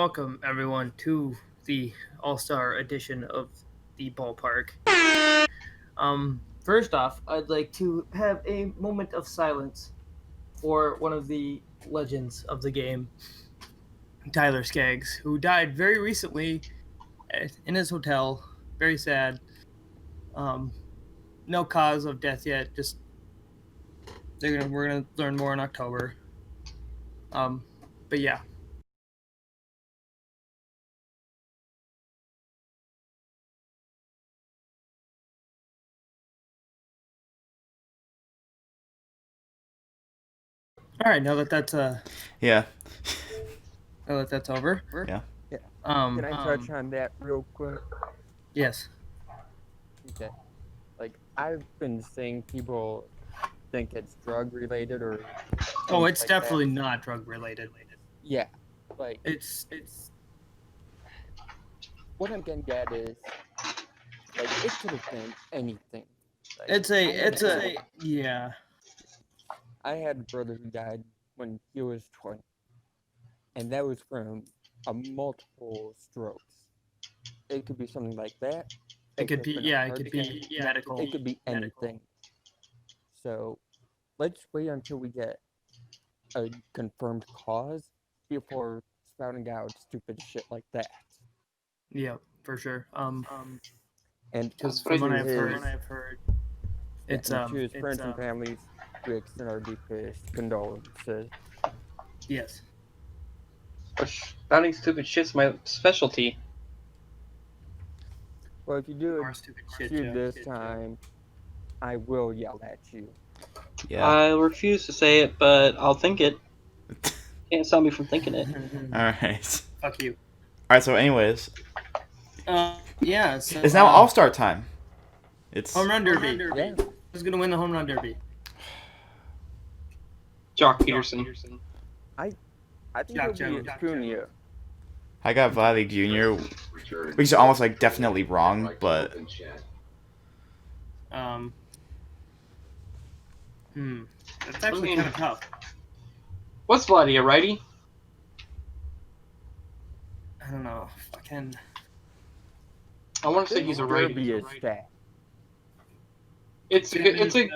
welcome everyone to the All-Star edition of the Ballpark. First off, I'd like to have a moment of silence for one of the legends of the game, Tyler Skaggs, who died very recently in his hotel. Very sad. No cause of death yet. Just we're gonna learn more in October. But yeah. All right, now that that's Yeah. now that that's over. Yeah. Yeah. Can I touch on that real quick? Yes. Okay. Like, I've been seeing people think it's drug related or. Oh, things it's like definitely that. not drug related. Yeah. Like, It's what I'm getting at is, like, it could have been anything. Like, yeah. I had a brother who died when he was 20, and that was from multiple strokes. It could be something like that. It could be have been a it heart could attack. be medical. It could be anything. So, let's wait until we get a confirmed cause before spouting out stupid shit like that. Yeah, for sure. And Because to from what I've his- heard, and to his friends and families, we extend our deepest condolences. yes. Spouting stupid shit's my specialty. Well, if you do More it stupid shit. to Joe. this time, I will yell at you. Yeah. I refuse to say it, but I'll think it. Can't stop me from thinking it. All right. Fuck you. All right. So, anyways, Yeah. So, it's now All-Star time. It's home run derby. Yeah. Who's gonna win the home run derby? Jock Peterson. I think Jack it'll be Jones. Acuna. I got Vladdy Jr., which is almost like definitely wrong, but That's actually kind of tough. What's Vladdy, a righty? I don't know. Fucking. I want to say he's a righty. Derby is stacked. It's a.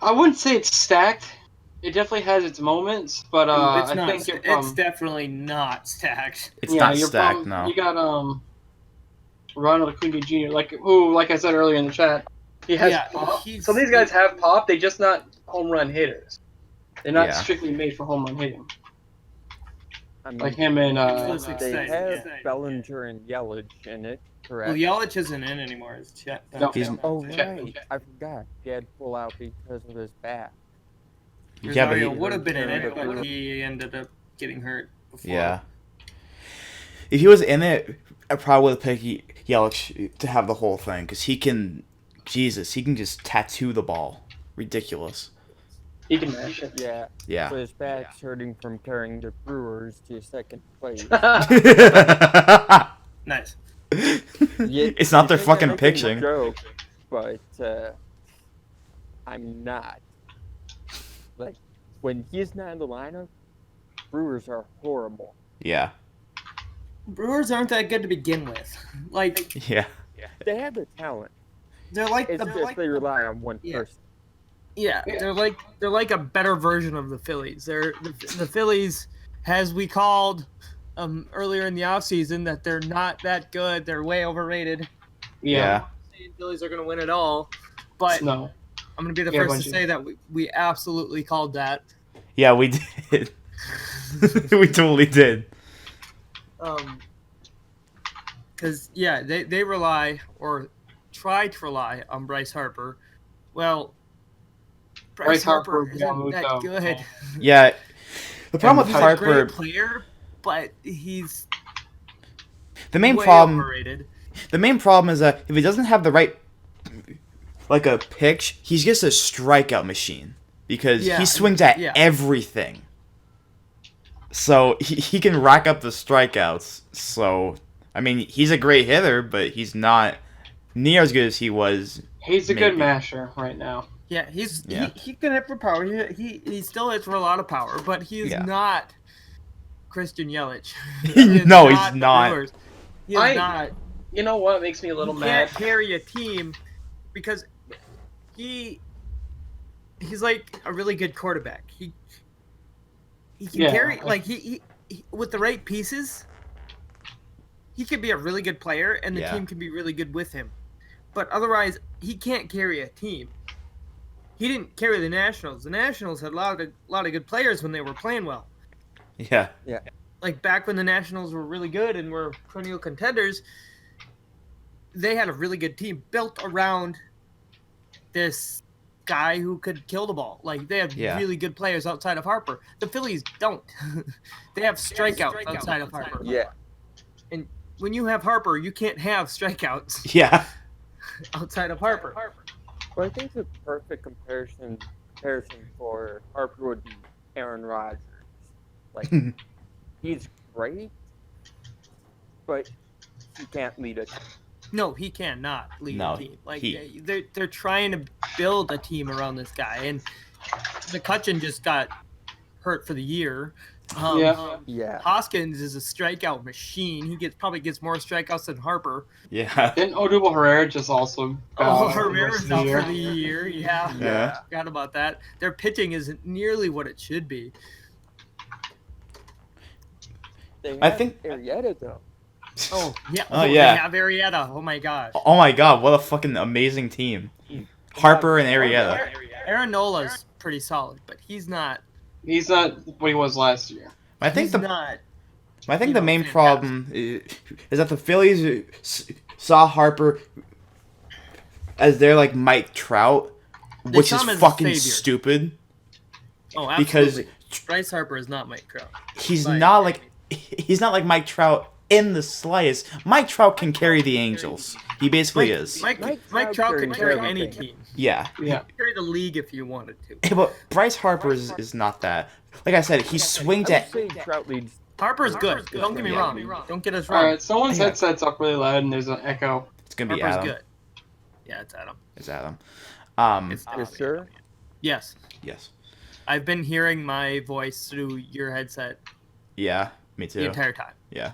I wouldn't say it's stacked. It definitely has its moments, but It's I not. think you're It's definitely not stacked. it's not you're stacked. from- No. You got Ronald Acuna Jr. Like I said earlier in the chat, he has pop. So these guys have pop. They just not home run hitters. They're not Yeah. strictly made for home run hitting. I mean, Like him and they have Bellinger and Yelich in it, correct? Well, Yelich isn't in anymore. It's Chet. No. He's- Oh, Check. right. I forgot. He had to pull out because of his back. Yeah, but Rosario he, would have been in it, Yeah. but he ended up getting hurt before. yeah. If he was in it, I probably would have picked Yelich to have the whole thing because he can just tattoo the ball. Ridiculous. he can mash it. Yeah, Yeah. but his back's hurting from carrying the Brewers to second place. Nice. It's not their You think fucking I'm making a pitching. joke, but I'm not. Like, when he's not in the lineup, Brewers are horrible. Yeah. Brewers aren't that good to begin with. Like Yeah. They have the talent. they're like It's just they rely on one Yeah. person. yeah, they're like a better version of the Phillies. They're the Phillies, as we called earlier in the offseason, that they're not that good. They're way overrated. Yeah. Saying Phillies are going to win it all, but No. I'm going to be the Yeah, first bunch to of- say that we absolutely called that. Yeah, we did. We totally did. Because they rely or try to rely on Bryce Harper. Well, Bryce Harper isn't that Yamamoto. good. Yeah. The problem with He's a Harper, great player, but he's the main way problem overrated. is that if he doesn't have the right like a pitch, he's just a strikeout machine because Yeah, he swings at yeah. everything. So he can rack up the strikeouts. So I mean, he's a great hitter, but he's not near as good as he was. He's a Maybe. good masher right now. Yeah, Yeah. he can hit for power. He still hits for a lot of power, but he is Yeah. not Christian Yelich. No, he's not. He is not. You know what makes me a little mad? He can't carry a team because he's like a really good quarterback. He can carry like he with the right pieces. He could be a really good player, and the team can be really good with him. But otherwise, he can't carry a team. He didn't carry the Nationals. The Nationals had a lot of good players when they were playing well. Yeah. Like back when the Nationals were really good and were perennial contenders, they had a really good team built around this guy who could kill the ball. Like they have really good players outside of Harper. The Phillies don't. They have strikeouts outside of Harper. Yeah. And when you have Harper, you can't have strikeouts. Yeah. Outside of Harper. Well, I think the perfect comparison for Harper would be Aaron Rodgers. Like, he's great, but he can't lead a team. No, he cannot lead a team. Like they're trying to build a team around this guy, and McCutchen just got hurt for the year. Hoskins is a strikeout machine. He probably gets more strikeouts than Harper. Yeah. Didn't Odubel Herrera just also? Herrera's out for the year. Yeah. Forgot about that. Their pitching isn't nearly what it should be. I think Arrieta though. Oh yeah. They have Arrieta. Oh my gosh. Oh my god, what a fucking amazing team. Harper and Arrieta. Aaron Nola's pretty solid, but he's not. He's not what he was last year. I think not. I think the main problem is that the Phillies saw Harper as their like Mike Trout, which is fucking stupid. Oh, absolutely. Because Bryce Harper is not Mike Trout. He's not like Mike Trout in the slightest. Mike Trout can carry the Angels. He basically is. Mike Trout can carry any team. Yeah. He can carry the league if you wanted to. But Bryce Harper is not that. Like I said, he swings at. Harper's good. Don't get me wrong. Don't get us wrong. All right, someone's headset's up really loud and there's an echo. It's gonna be Harper's Adam. Good. Yeah, it's Adam. It's Adam. Yes, sir. Yes. I've been hearing my voice through your headset. Yeah, me too. The entire time. Yeah.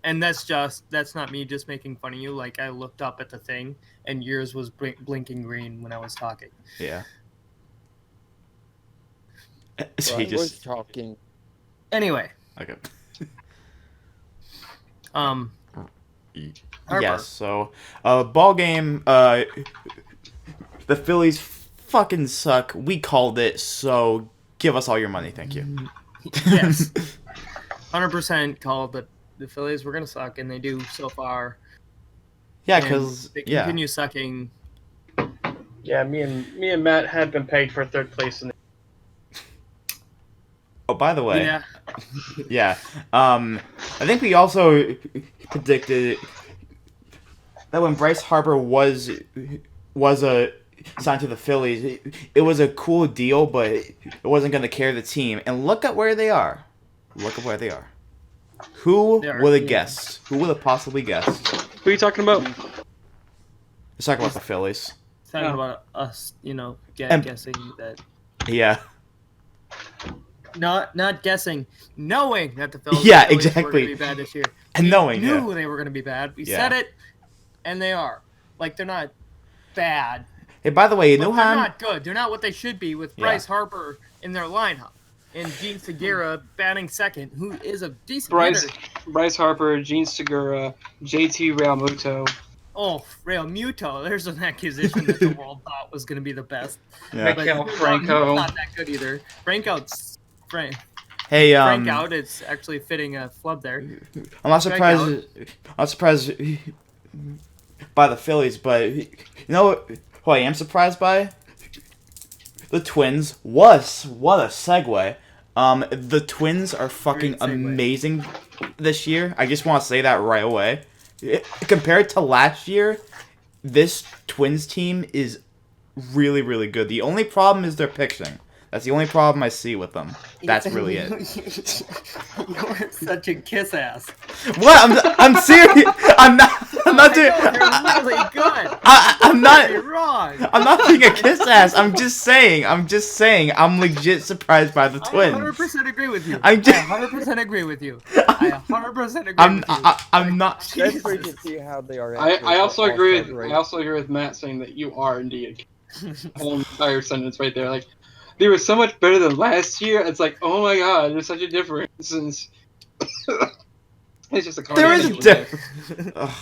And that's not me just making fun of you. Like, I looked up at the thing, and yours was blinking green when I was talking. Yeah. So he was talking. Anyway. Okay. Harper. Yes. So, ball game. The Phillies fucking suck. We called it. So, give us all your money, thank you. Yes. 100% called that the Phillies were gonna suck, and they do so far. Yeah, because they continue sucking. Yeah, me and Matt had been pegged for third place in the. Oh, by the way. Yeah. I think we also predicted that when Bryce Harper was signed to the Phillies, it was a cool deal, but it wasn't going to carry the team. And look at where they are. Who would have guessed? Who would have possibly guessed? Who are you talking about? Let's talk about the Phillies. Talking about us, guessing that. Yeah. Not guessing, knowing that the Phillies were going to be bad this year. And knowing, we knew they were going to be bad. We said it, and they are. Like, they're not bad. Hey, by the way, they're not good. They're not what they should be with Bryce Harper in their lineup. And Gene Segura batting second, who is a decent hitter. Bryce Harper, Gene Segura, JT Realmuto. Oh, Realmuto. There's an accusation that the world thought was going to be the best. Yeah. Miguel Franco. Not that good either. Frank out. It's actually fitting a flub there. I'm not surprised by the Phillies, but you know who I am surprised by? The Twins. What a segue. The Twins are fucking amazing this year. I just want to say that right away. Compared to last year, this Twins team is really, really good. The only problem is their pitching. That's the only problem I see with them. That's really it. You're such a kiss ass. What? I'm serious. I'm not doing. I know, they're really good. I'm not. You're wrong. I'm not being a kiss ass. I'm just saying. I'm legit surprised by the I Twins. 100% agree with you. I'm just- I 100% agree with you. I 100% agree with you. I'm not. That's where you can see how they are. I also agree with right? I also agree with Matt saying that you are indeed a whole entire sentence right there. Like they were so much better than last year. It's like, oh my god, there's such a difference. And it's just a There is a difference.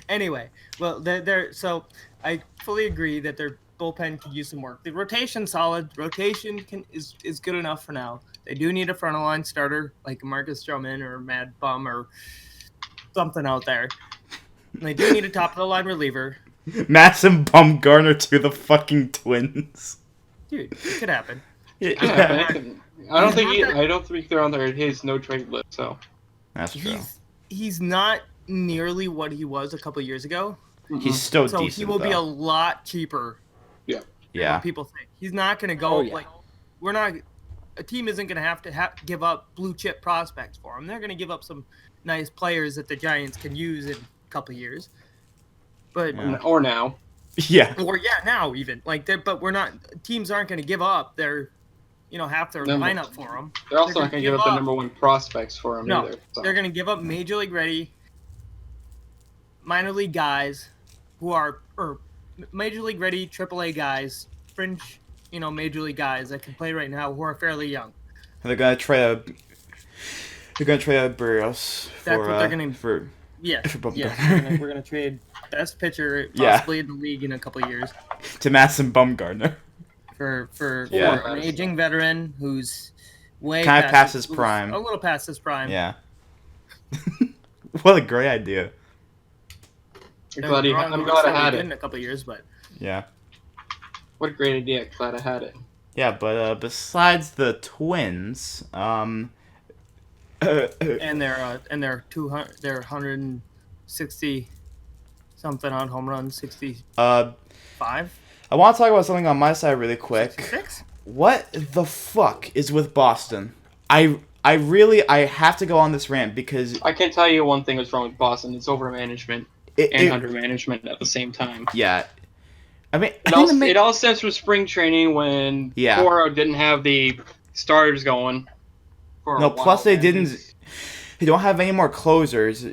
Anyway, well, they're so I fully agree that their bullpen could use some work. The rotation solid. Rotation is good enough for now. They do need a front line starter like Marcus Stroman or Mad Bum or something out there. And they do need a top of the line reliever. Madison Bumgarner to the fucking Twins. Dude, it could happen. Yeah. I don't think they're on his no trade list. So That's true. He's not nearly what he was a couple years ago. He's still So decent. he will be a though. lot cheaper. Than Yeah. what people think. He's not going to go like we're not. A team isn't going to have to give up blue chip prospects for him. They're going to give up some nice players that the Giants can use in a couple years. But or now. Yeah. or now even like but we're not. Teams aren't going to give up their, half their lineup for him. They're also not going to give up the number one prospects for him No, either. So. they're going to give up major league ready, minor league guys who are or major league ready AAA guys, fringe, major league guys that can play right now who are fairly young. They're gonna trade a. They're gonna trade a Burrios for. That's what they're gonna. For Yeah, for Bumgarner. yeah. We're gonna trade best pitcher possibly in the league in a couple of years to Madison Bumgarner. for Yeah. an aging veteran who's way Kind of past his prime. A little past his prime. Yeah. What a great idea. I'm glad I had it. In a couple of years, but Yeah. What a great idea! Glad I had it. Yeah, but besides the Twins, and they're 160 something on home runs, 65. I want to talk about something on my side really quick. 66? What the fuck is with Boston? I have to go on this rant because I can tell you one thing that's wrong with Boston. It's over management and under management at the same time. Yeah. I mean, It all stems from spring training when Toro didn't have the starters going. Plus they don't have any more closers.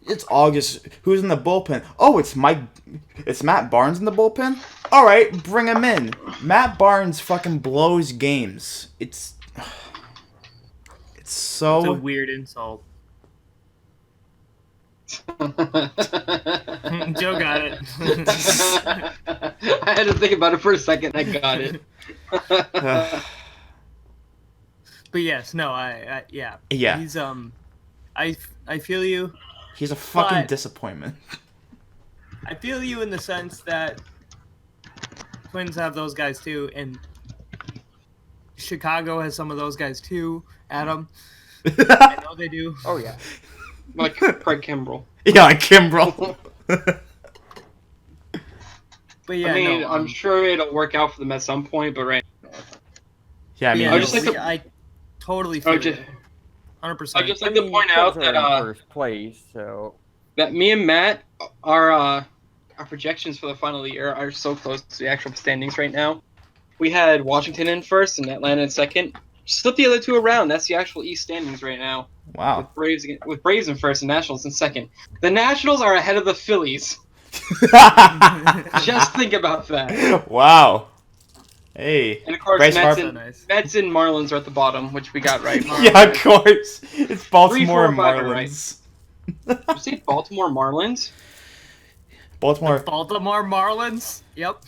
It's August. Who's in the bullpen? Oh, it's Matt Barnes in the bullpen? All right, bring him in. Matt Barnes fucking blows games. It's so... It's a weird insult. Joe got it. I had to think about it for a second. I got it. But yes, no, yeah. He's I feel you. He's a fucking disappointment. I feel you in the sense that Twins have those guys too, and Chicago has some of those guys too. Adam, I know they do. Oh yeah. Like Craig Kimbrell. Yeah, like Kimbrell. But yeah, I mean, I'm sure it'll work out for them at some point, but right now. Yeah, I mean, I totally feel you. 100%. I'd just like to point out that first place, so that me and Matt, our projections for the final of the year are so close to the actual standings right now. We had Washington in first and Atlanta in second. Slip the other two around. That's the actual East standings right now. Wow. With Braves in first and Nationals in second. The Nationals are ahead of the Phillies. Just think about that. Wow. Hey. And of course, Mets and Marlins are at the bottom, which we got right. Yeah, of course. It's Baltimore and Marlins. Did you say Baltimore Marlins? Baltimore Marlins? Yep.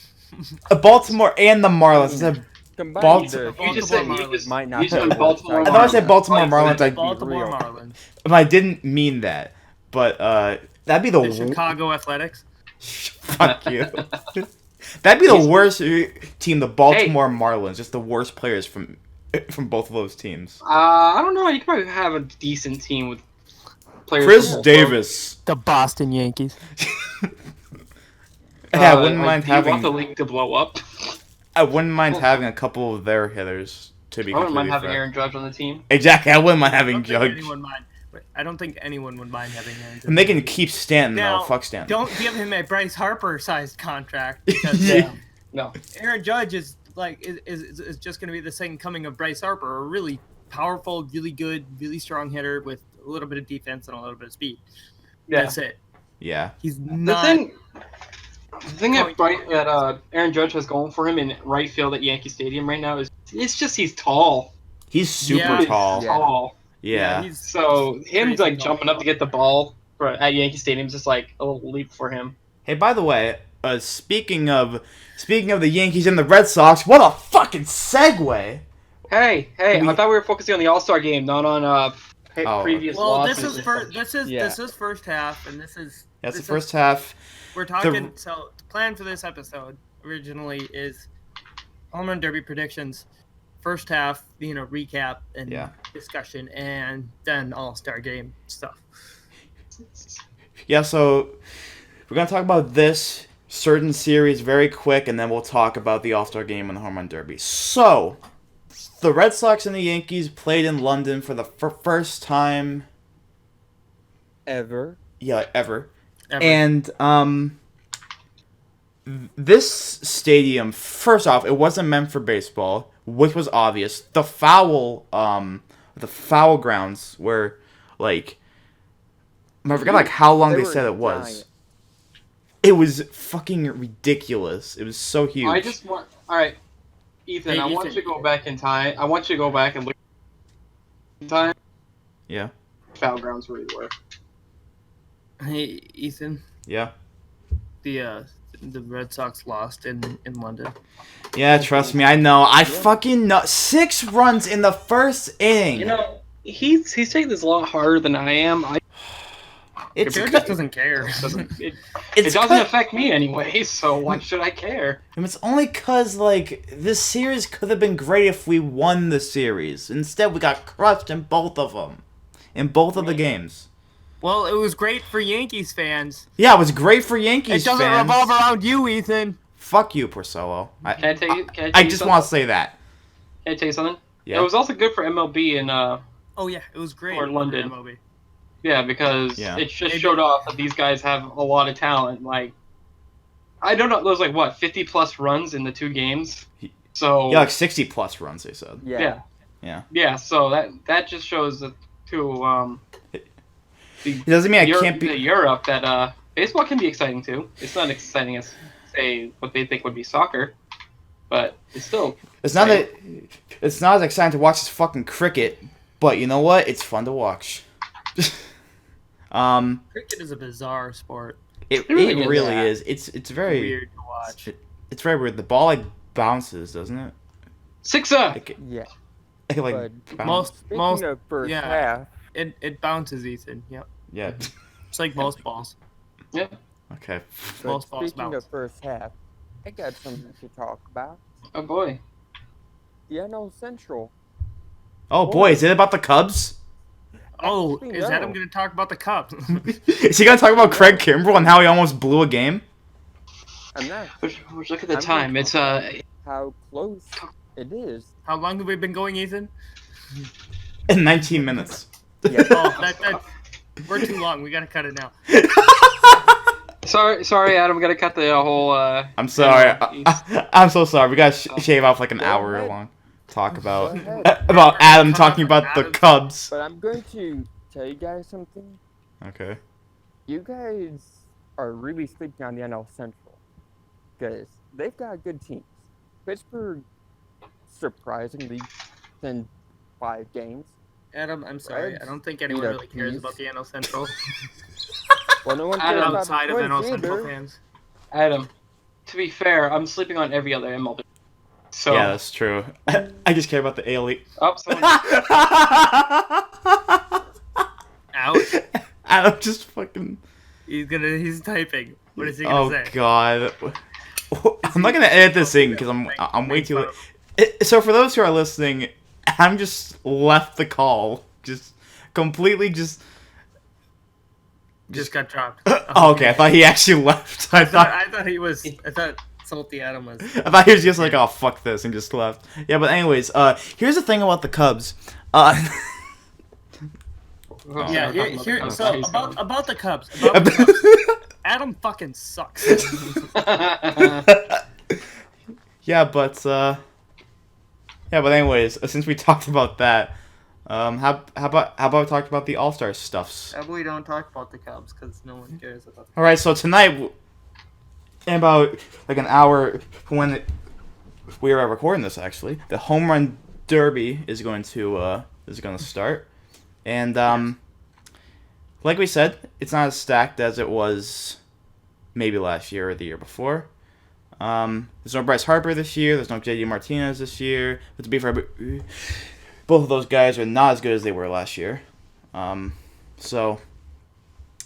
Baltimore and the Marlins. You just said might not. Baltimore. I thought I said Baltimore Marlins. Baltimore Marlins. I didn't mean that. But that'd be the Chicago Athletics. Fuck you. That'd be the worst team, the Baltimore Marlins. Just the worst players from both of those teams. I don't know. You can probably have a decent team with players. Chris Davis. The Boston Yankees. Yeah, I wouldn't mind having. You want the league to blow up? I wouldn't mind having a couple of their hitters. To be I wouldn't mind completely having fair. Aaron Judge on the team. Exactly, I wouldn't mind having Judge. Anyone mind. I don't think anyone would mind having Aaron Judge. And they can keep Stanton, Now, though. Fuck Stanton. Don't give him a Bryce Harper-sized contract because Yeah. No. Aaron Judge is just going to be the second coming of Bryce Harper, a really powerful, really good, really strong hitter with a little bit of defense and a little bit of speed. Yeah. That's it. Yeah. He's The not. thing that Aaron Judge has going for him in right field at Yankee Stadium right now is it's just he's tall. He's super Yeah. tall. Yeah. Tall. Yeah. he's So him crazy like tall. jumping up to get the ball at Yankee Stadium is just like a little leap for him. Hey, by the way, speaking of the Yankees and the Red Sox, what a fucking segue! Hey, I thought we were focusing on the All-Star game, not on previous Well, losses. this is first half, and this is That's the this first half. We're talking. So the plan for this episode originally is home run derby predictions, first half, recap and Yeah. discussion, and then All-Star game stuff. Yeah, so we're gonna talk about this certain series very quick, and then we'll talk about the All-Star game and the home run derby. So, the Red Sox and the Yankees played in London for the first time, Ever. ever. Ever. And this stadium, first off, it wasn't meant for baseball, which was obvious. The foul grounds were like, I forgot like how long they were said it was. giant. It was fucking ridiculous. It was so huge. I just want. All right, Ethan. Hey, I want Ethan. you to go back in time. I want you to go back and look in time. Yeah. Foul grounds where you were. Hey, Ethan, Yeah. the Red Sox lost in London. Yeah, trust me, I know. I fucking know. 6 runs in the first inning. You know, he's taking this a lot harder than I am. it's Joe cu- just doesn't care. It it's doesn't cu- affect me anyway, so why should I care? It's only cause like this series could have been great if we won the series. Instead, we got crushed in both of them, in both of the games. Well, it was great for Yankees fans. Yeah, it was great for Yankees It doesn't fans. revolve around you, Ethan. Fuck you, Porcello. Can I tell you? I just want to say that. Can I tell you something? Yeah. It was also good for MLB and Oh yeah, it was great Or London. for MLB. yeah, because Yeah. it just Maybe- showed off that these guys have a lot of talent. Like, I don't know, there was like what 50 plus runs in the 2 games. So Yeah, like 60 plus runs. They said. Yeah. yeah. So that just shows that to It doesn't mean I Europe, can't be. Europe that baseball can be exciting too. It's not exciting as say what they think would be soccer, but it's still. It's not that. It's not as exciting to watch as fucking cricket, but you know what? It's fun to watch. Cricket is a bizarre sport. It really really is. is. It's very Weird to watch. It's very weird. The ball like bounces, doesn't it? Sixer. Like, Yeah. it like But bounces. Speaking Most of first yeah. half, it bounces, Ethan. Yep. Yeah. It's like most balls. Yeah. Okay. but Most balls speaking bounce. of first half, I got something to talk about. Oh boy. The NL Central. Oh boy, is it about the Cubs? Oh, Actually, is no. Adam going to talk about the Cubs? Is he gonna talk about Craig Kimbrell and how he almost blew a game? I'm not Which look at the I'm time. gonna It's how close it is. How long have we been going, Ethan? In 19 minutes. Yeah. Oh, we're too long. We got to cut it now. sorry, Adam. We gotta cut the whole. I'm sorry. NL I'm so sorry. We gotta shave off like an Go hour ahead. long talk about Go ahead. about Adam talking about the Cubs. But I'm going to tell you guys something. Okay. You guys are really sleeping on the NL Central because they've got good teams. Pittsburgh, surprisingly, in 5 games. Adam, I'm sorry. Reds I don't think anyone need a really cares piece. about the NL Central Well, no one Adam, cares about outside the of Twins NL Central either. fans. Adam. To be fair, I'm sleeping on every other MLB. So. Yeah, that's true. I just care about the AL East. Oh, someone, Ouch. Adam just fucking. He's typing. What is he gonna Oh say? god. I'm not gonna edit this in because I'm way too. So for those who are listening, Adam just left the call. Just completely just. Just got dropped. Oh, okay, I thought he actually left. I thought I thought he was. I thought Salty Adam was. I thought he was just like, oh fuck this, and just left. Yeah, but anyways, here's the thing about the Cubs. Oh. Yeah, Talking here, about the so Cubs. about the Cubs. About the Cubs. Adam fucking sucks. Yeah, but anyways, since we talked about that, how about we talk about the All-Star stuffs? We don't talk about the Cubs because no one cares about. All right, so tonight, in about like an hour when we are recording this, actually, the Home Run Derby is going to start, and like we said, it's not as stacked as it was maybe last year or the year before. There's no Bryce Harper this year. There's no JD Martinez this year. But to be fair, both of those guys are not as good as they were last year. So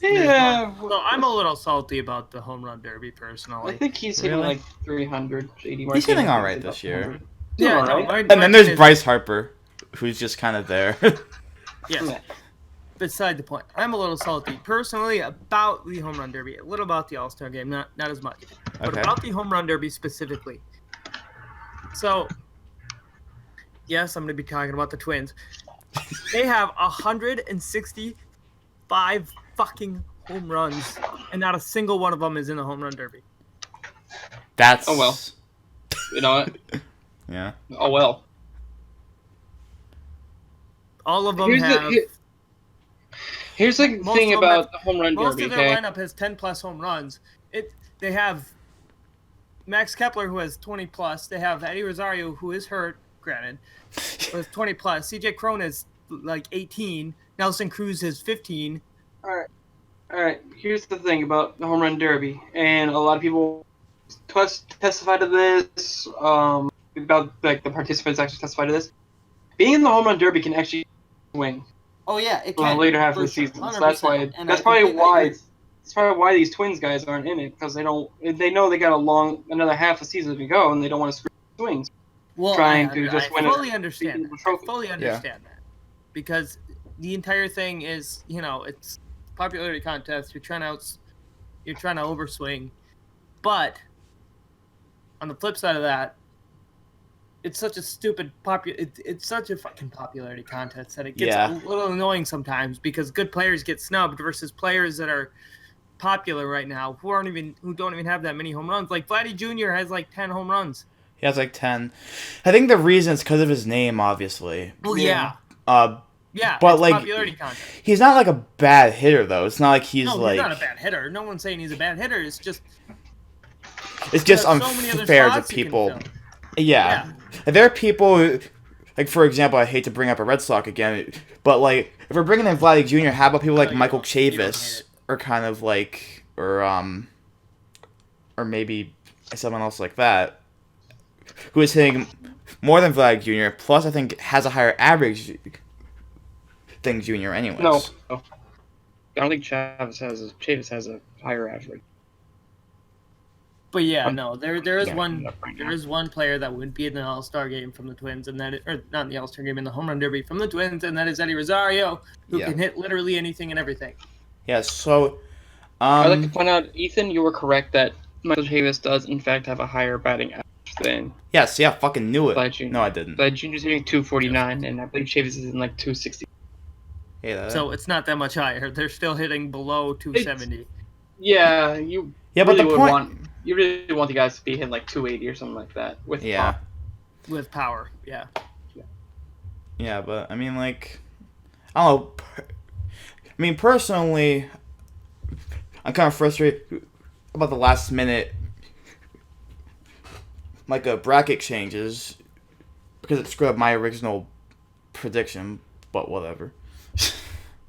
Yeah, So I'm a little salty about the home run derby personally. I think he's hitting Really? like 300. JD he's hitting Martinez all right is this up year. 100. Yeah, All no, right. Martin- And then there's Martinez- Bryce Harper, who's just kind of there. Yes. Beside the point, I'm a little salty personally about the home run derby. A little about the All-Star game, not as much, but Okay. about the home run derby specifically. So, yes, I'm going to be talking about the Twins. They have 165 fucking home runs, and not a single one of them is in the home run derby. That's. Oh, well. You know what? Yeah. Oh well. All of them Here's have. Here's the Most thing of them about the home run Most derby. of their Okay, lineup has 10 plus home runs. They have Max Kepler, who has 20 plus. They have Eddie Rosario, who is hurt, granted, with 20 plus. CJ Cron is like 18. Nelson Cruz is 15. all right. Here's the thing about the home run derby, and a lot of people testify to this. About like the participants actually testify to this. Being in the home run derby can actually swing Oh yeah, it on can. the later half of for the sure, season. So that's why. 100%. And That's I probably completely why. agree. That's probably why these Twins guys aren't in it, because they know they got another half a season to go, and they don't want to screw swings. Well, trying I, to just I win a fully understand that. I trophy. fully understand that. Because the entire thing is, it's a popularity contest. You're trying to overswing. But on the flip side of that, it's such a stupid it's such a fucking popularity contest that it gets Yeah. a little annoying sometimes because good players get snubbed versus players that are popular right now who don't even have that many home runs. Like Vladdy Jr. has like 10 home runs. He has like 10. I think the reason is because of his name, obviously. Well, yeah. Yeah, But, it's like, popularity contest. He's not like a bad hitter, though. It's not like he's No, like. he's not a bad hitter. No one's saying he's a bad hitter. It's just It's just there's so many other unfair to spots you can people. fill. Yeah. There are people, like, for example, I hate to bring up a Red Sox again, but, like, if we're bringing in Vladdy Jr., how about people like No, you Michael don't. You don't hate Chavis? it. Or kind of like, or maybe someone else like that, who is hitting more than Vladdy Jr., plus I think has a higher average than Jr. anyways. No, I don't think Chavis has a higher average. But yeah, no, there is Yeah, one right now. there is one player that would be in the All-Star game from the Twins, and or not in the All-Star game, in the home run derby from the Twins, and that is Eddie Rosario, who Yeah. can hit literally anything and everything. Yeah, so, I'd like to point out, Ethan, you were correct that Michael Chavis does in fact have a higher batting average than yes, yeah, fucking knew it. Vladdy Jr. No, I didn't. Vladdy Jr.'s hitting 249, and I believe Chavis is in like 260. Hey, that. So it's not that much higher. They're still hitting below 270. Yeah, you Yeah, but really the would point. want you really want the guys to be hitting like 280 or something like that with Yeah. pop. With power, yeah. Yeah, but I mean, like, I don't know. I mean, personally, I'm kind of frustrated about the last minute, like, bracket changes because it screwed up my original prediction. But whatever.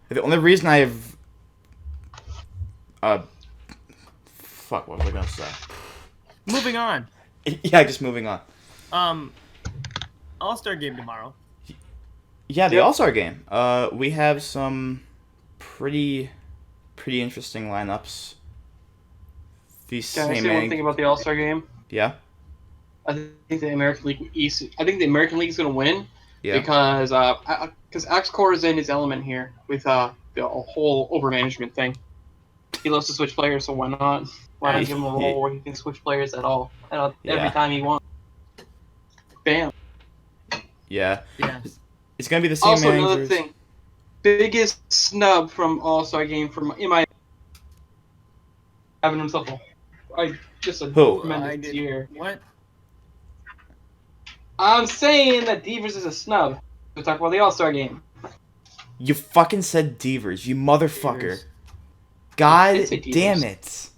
The only reason I've, fuck, what was I gonna say? Moving on. Yeah, just moving on. All-Star game tomorrow. Yeah, the Yep. All-Star game. We have some pretty interesting lineups. The Can I say one thing about the All-Star game? Yeah, I think the American League East. I think the American League is going to win yeah, because Axcor is in his element here with the whole overmanagement thing. He loves to switch players, so why not? Why not give him a role where he can switch players at all every Yeah. time he wants? Bam. yeah. Yeah. It's gonna be the same Also, managers. another thing. biggest snub from All-Star game from in my having himself just a Who? tremendous year. What? I'm saying that Devers is a snub. We'll talk about the All-Star game. You fucking said Devers, you motherfucker. Devers. God I did say Devers. damn it.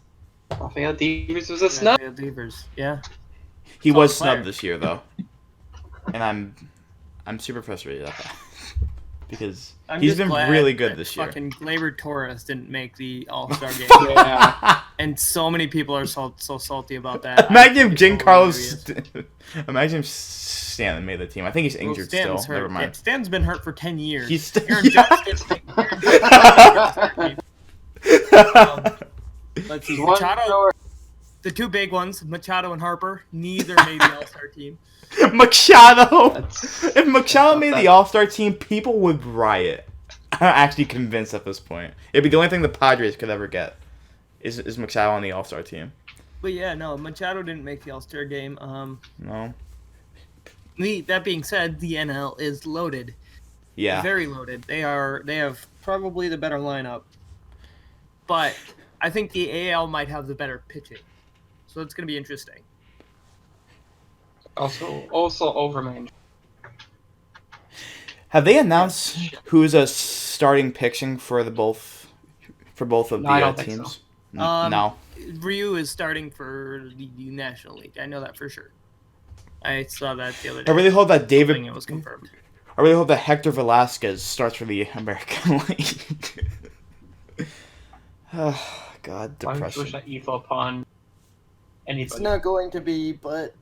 Rafael Devers was a snub. Yeah, Devers. Yeah. He Solid was player. snubbed this year though. And I'm super frustrated at that. Because I'm he's just been glad really good that this year. Fucking Gleyber Torres didn't make the All-Star game. Yeah. And so many people are so salty about that. Imagine if I think it's Giancarlo. Imagine if Stanton made the team. I think he's injured still. Stanton's hurt. Never Yeah, mind. Stanton's been hurt for 10 years. He's Aaron Judge Let's see. Machado, the two big ones, Machado and Harper, neither made the All-Star team. Machado. That's- If Machado that's made not the All-Star team, people would riot. I'm actually convinced at this point. It'd be the only thing the Padres could ever get. Is Machado on the All-Star team? But yeah, no, Machado didn't make the All-Star game. No. That being said, the NL is loaded. Yeah. Very loaded. They have probably the better lineup. But I think the AL might have the better pitching. So it's going to be interesting. Also overman. Have they announced who's a starting pitching for both of No, I the don't think teams? so. No. Ryu is starting for the National League. I know that for sure. I saw that the other I day. really hope that David. It was confirmed. I really hope that Hector Velasquez starts for the American League. Oh, God, I wish depression. that evil upon anybody. It's not going to be, but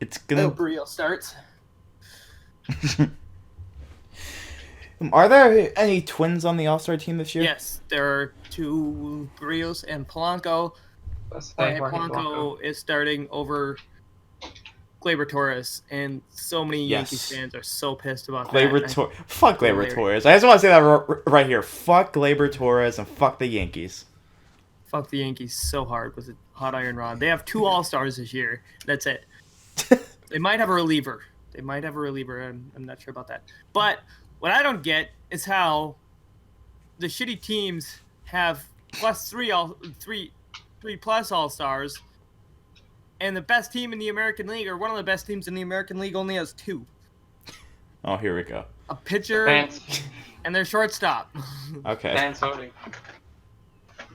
It's I gonna. hope Rio starts. Are there any twins on the All-Star team this year? Yes, there are two Rios and Polanco. That's And why I hate Polanco is starting over Gleyber Torres, and so many Yes. Yankees fans are so pissed about Gleyber that. Torres. Fuck Gleyber Hilarious. Torres. I just want to say that right here. Fuck Gleyber Torres and fuck the Yankees. Fuck the Yankees so hard with a hot iron rod. They have two All-Stars this year. That's it. They might have a reliever. I'm not sure about that. But what I don't get is how the shitty teams have three plus All-Stars, and the best team in the American League, or one of the best teams in the American League, only has two. Oh, here we go. A pitcher Fans, and their shortstop. Okay. fans voting.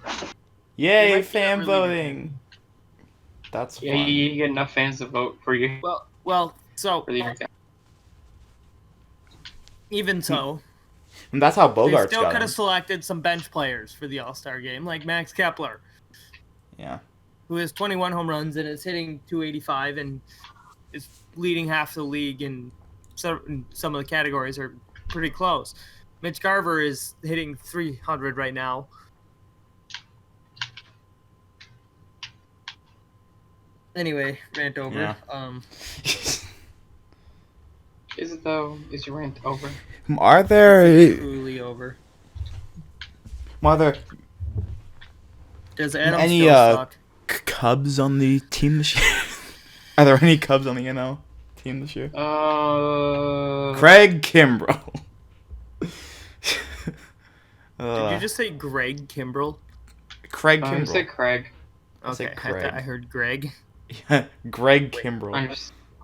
They Yay, might fan get a reliever. voting. That's Yeah, fun. you get enough fans to vote for you Well, so for the American. even so, And that's how they Bogarts still got could him. have selected some bench players for the All-Star game, like Max Kepler, Yeah. who has 21 home runs and is hitting 285 and is leading half the league, and some of the categories are pretty close. Mitch Garver is hitting 300 right now. Anyway, rant over. Yeah. Is it though? Is your rant over? Are there Truly over. Are Does Adam Any, still suck? Cubs on the team this year? Are there any Cubs on the NL team this year? Craig Kimbrell. Did you just say Greg Kimbrell? Craig I said Kimbrell? Craig. I said Okay, Craig. I heard Greg. Yeah, Greg Kimbrell.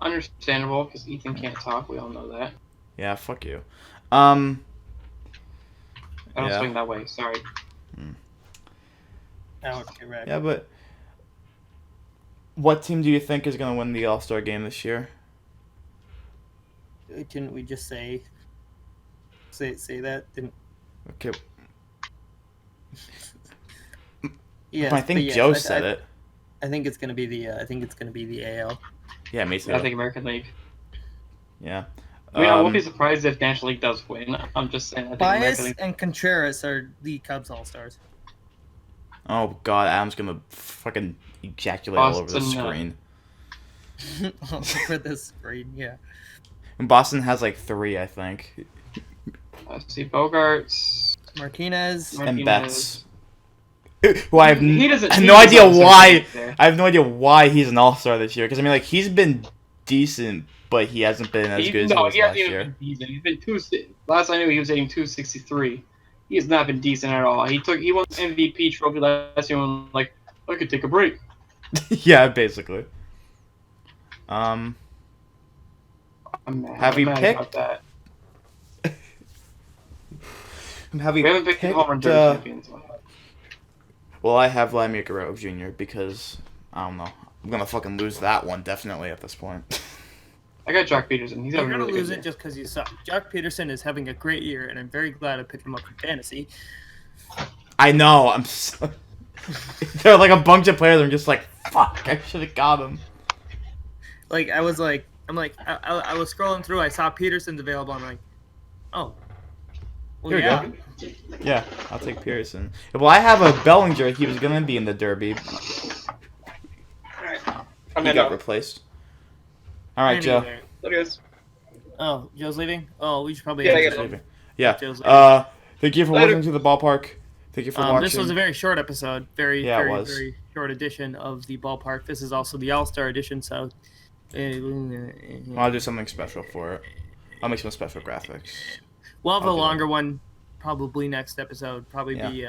Understandable, because Ethan can't talk. We all know that. Yeah, fuck you. I don't Yeah. swing that way. Sorry. Oh, correct. Yeah, but what team do you think is going to win the All-Star game this year? Couldn't we just say that? Didn't Okay, yes, I think but yes, Joe said it. I think it's gonna be the AL. Yeah, me too. I think American League. Yeah. I mean, I won't be surprised if National League does win. I'm just saying. I think American Bias League. and Contreras are the Cubs All-Stars. Oh God, Adam's gonna fucking ejaculate all over the Boston, screen. All over the screen, yeah. And Boston has like 3, I think, Let's see, Bogarts. Martinez. and Martinez. Betts. Who I have He doesn't. I have he no idea deserves why. something there. I have no idea why he's an All-Star this year. Because I mean, like he's been decent, but he hasn't been as good as he was he last hasn't even year. been decent. He's been last I knew he was hitting 263. He has not been decent at all. He won the MVP trophy last year and like I could take a break. Yeah, basically. I'm mad. Have I'm you mad picked? about that. Have you We haven't picked the home run picked? derby champions. Well, I have Vladimir Guerrero Jr. because I don't know. I'm gonna fucking lose that one definitely at this point. I got Jock Peterson. He's You're having a gonna really lose good it year. just because you suck. Jock Peterson is having a great year, and I'm very glad I picked him up in fantasy. I know. There are like a bunch of players. I'm just like, fuck. I should have got him. Like I was like, I was scrolling through. I saw Peterson's available. I'm like, oh, well, Here we yeah. go. Yeah, I'll take Pearson. Well, I have a Bellinger. He was gonna be in the Derby. Alright. He got replaced. All right, Joe. Anyway. Look at this. Oh, Joe's leaving. Oh, we should probably. Yeah, end I this got one. Leaving. Yeah. Joe's leaving. Thank you for Later. listening to the Ballpark. Thank you for watching. This was a very short episode. Very, Yeah, it very, was. very short edition of the Ballpark. This is also the All-Star edition, so. I'll do something special for it. I'll make some special graphics. We'll have I'll a do longer one probably next episode. Probably Yeah. be.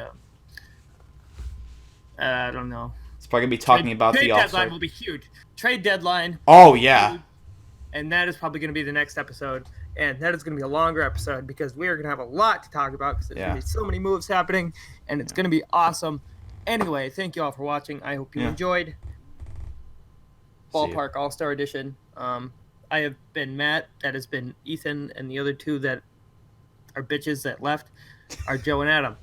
I don't know. It's probably gonna be talking about trade the deadline All-Star. will be huge. Trade deadline. Oh yeah. And that is probably going to be the next episode. And that is going to be a longer episode because we are going to have a lot to talk about because there's going to be so many moves happening and it's going to be awesome. Anyway, thank you all for watching. I hope you enjoyed Ballpark All-Star Edition. I have been Matt. That has been Ethan. And the other two that are bitches that left are Joe and Adam.